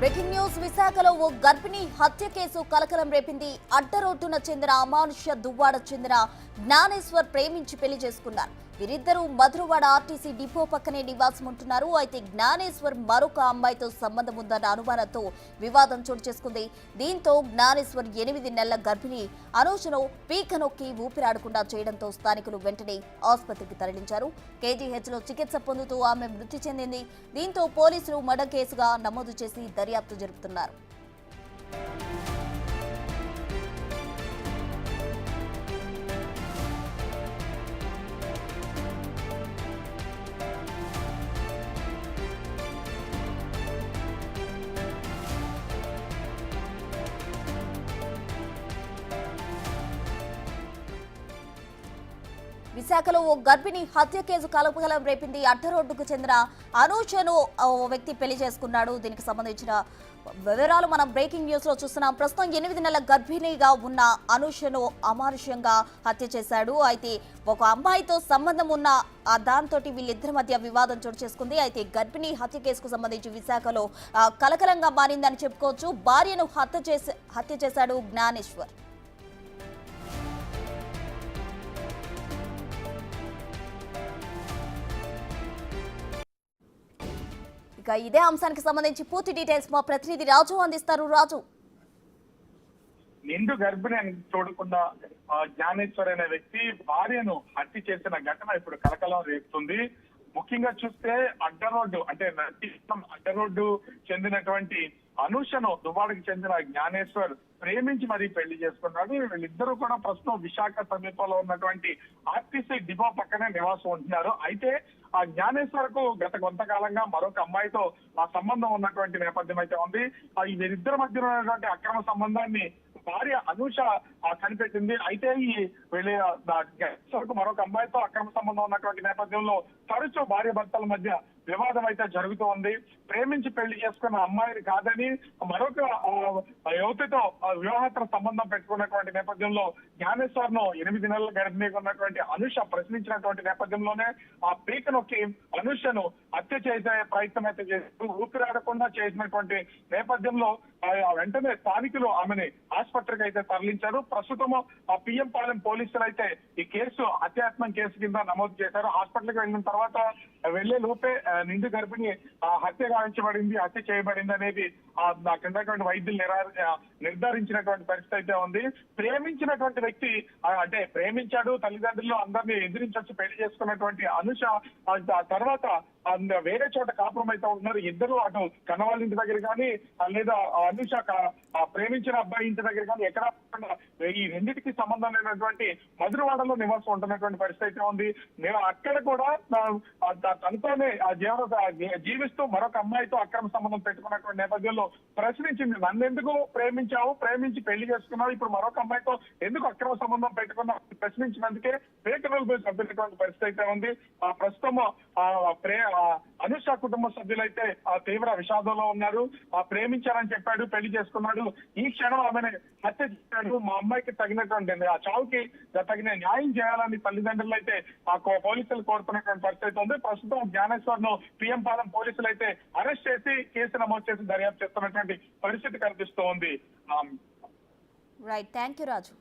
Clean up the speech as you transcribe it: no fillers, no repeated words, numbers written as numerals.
Breaking news విశాఖలో ఓ గర్భిణి హత్య కేసు కలకలం రేపింది. అడ్డరోడ్డున చెందిన అమానుష్య దువ్వాడ చెందిన జ్ఞానేశ్వర్ ప్రేమించి పెళ్లి చేసుకున్నారు. వీరిద్దరూ మధురవాడ ఆర్టీసీ డిపో పక్కనే నివాసం ఉంటున్నారు. అయితే జ్ఞానేశ్వర్ మరొక అమ్మాయితో సంబంధం ఉందన్న అనుమానంతో వివాదం చోటు చేసుకుంది. దీంతో జ్ఞానేశ్వర్ 8 నెలల గర్భిణి అనూషను పీక నొక్కి ఊపిరాడకుండా చేయడంతో స్థానికులు వెంటనే ఆసుపత్రికి తరలించారు. కేజీహెచ్లో చికిత్స పొందుతూ ఆమె మృతి చెందింది. దీంతో పోలీసులు మర్డర్ కేసుగా నమోదు చేసి దర్యాప్తు జరుపుతున్నారు. విశాఖలో ఓ గర్భిణి హత్య కేసు కలకలం రేపింది. అడ్డరోడ్డుకు చెందిన అనూషను ఓ వ్యక్తి పెళ్లి చేసుకున్నాడు. దీనికి సంబంధించిన వివరాలు మనం బ్రేకింగ్ న్యూస్ లో చూస్తున్నాం. ప్రస్తుతం 8 నెలల గర్భిణిగా ఉన్న అనూషను అమానుష్యంగా హత్య చేశాడు. అయితే ఒక అమ్మాయితో సంబంధం ఉన్న దాంతో వీళ్ళిద్దరి మధ్య వివాదం చోటు చేసుకుంది. అయితే గర్భిణి హత్య కేసుకు సంబంధించి విశాఖలో కలకలంగా మారిందని చెప్పుకోవచ్చు. భార్యను హత్య చేశాడు జ్ఞానేశ్వర్. ఇదే అంశానికి సంబంధించి పూర్తి డీటెయిల్స్ మా ప్రతినిధి రాజు అందిస్తారు. రాజు, నిండు గర్భిణి చూడకుండా జ్ఞానేశ్వర్ అనే వ్యక్తి భార్యను హత్య చేసిన ఘటన ఇప్పుడు కలకలం రేపుతుంది. ముఖ్యంగా చూస్తే అడ్డరోడ్డు అంటే అడ్డరోడ్డు చెందినటువంటి అనూషను దువ్వాడకి చెందిన జ్ఞానేశ్వర్ ప్రేమించి మరీ పెళ్లి చేసుకున్నాడు. వీళ్ళిద్దరూ కూడా ప్రస్తుతం విశాఖ సమీపంలో ఉన్నటువంటి ఆర్టీసీ డిపో పక్కనే నివాసం ఉంటున్నారు. అయితే ఆ జ్ఞానేశ్వర్ కు గత కొంతకాలంగా మరొక అమ్మాయితో ఆ సంబంధం ఉన్నటువంటి నేపథ్యం అయితే ఉంది. వీరిద్దరి మధ్య ఉన్నటువంటి అక్రమ సంబంధాన్ని భార్య అనూష కనిపెట్టింది. అయితే ఈ వీళ్ళ మరొక అమ్మాయితో అక్రమ సంబంధం ఉన్నటువంటి నేపథ్యంలో తరచూ భార్య భర్తల మధ్య వివాదం అయితే జరుగుతూ ఉంది. ప్రేమించి పెళ్లి చేసుకున్న అమ్మాయిని కాదని మరొక యువతితో వివాహేతర సంబంధం పెట్టుకున్నటువంటి నేపథ్యంలో జ్ఞానేశ్వర్ ను 8 నెలల గర్భిణిగా ఉన్నటువంటి అనూష ప్రశ్నించినటువంటి నేపథ్యంలోనే ఆ పీక నొక్కి అనూషను హత్య చేసే ప్రయత్నం అయితే చేస్తూ ఊపిరాడకుండా చేసినటువంటి నేపథ్యంలో వెంటనే స్థానికులు ఆమెని ఆసుపత్రికి అయితే తరలించారు. ప్రస్తుతం ఆ పిఎం పాలెం పోలీసులు అయితే ఈ కేసు హత్యాయత్నం కేసు కింద నమోదు చేశారు. హాస్పిటల్కి వెళ్ళిన తర్వాత వెళ్లే లోపే నిండు గర్భిణి హత్య గావించబడింది, హత్య చేయబడింది అనేది కిందటువంటి వైద్యులు నిర్ధారించినటువంటి పరిస్థితి అయితే ఉంది. ప్రేమించినటువంటి వ్యక్తి అంటే ప్రేమించాడు, తల్లిదండ్రులు అందరినీ ఎదిరించొచ్చి పెళ్లి చేసుకున్నటువంటి అనూష తర్వాత వేరే చోట కాపురం అయితే ఉన్నారు. ఇద్దరు అటు కన్నవాళ్ళ ఇంటి దగ్గర కానీ లేదా అనూష ప్రేమించిన అబ్బాయి ఇంటి దగ్గర కానీ ఎక్కడ ఈ రెండింటికి సంబంధం లేనటువంటి మధురవాడలో నివాసం ఉంటున్నటువంటి పరిస్థితి అయితే ఉంది. నేను అక్కడ కూడా తనతోనే జీవిస్తూ మరొక అమ్మాయితో అక్రమ సంబంధం పెట్టుకున్నటువంటి నేపథ్యంలో ప్రశ్నించింది. నన్నెందుకు ప్రేమించావు, ప్రేమించి పెళ్లి చేసుకున్నావు, ఇప్పుడు మరొక అమ్మాయితో ఎందుకు అక్రమ సంబంధం పెట్టుకున్నావు ప్రశ్నించినందుకే పేకనలు చంపినటువంటి పరిస్థితి అయితే ఉంది. ప్రస్తుతం అనూష కుటుంబ సభ్యులైతే తీవ్ర విషాదంలో ఉన్నారు. ప్రేమించారని చెప్పాడు, పెళ్లి చేసుకున్నాడు, ఈ క్షణం ఆమెను హత్య చేశాడు, మా అమ్మాయికి తగినటువంటి ఆ చావుకి తగిన న్యాయం చేయాలని తల్లిదండ్రులు అయితే పోలీసులు కోరుతున్నటువంటి పరిస్థితి ఉంది. ప్రస్తుతం జ్ఞానేశ్వర్ ను పిఎం పాలెం పోలీసులు అయితే అరెస్ట్ చేసి కేసు నమోదు చేసి దర్యాప్తు చేస్తున్నటువంటి పరిస్థితి కనిపిస్తూ ఉంది. Right, thank you Raju.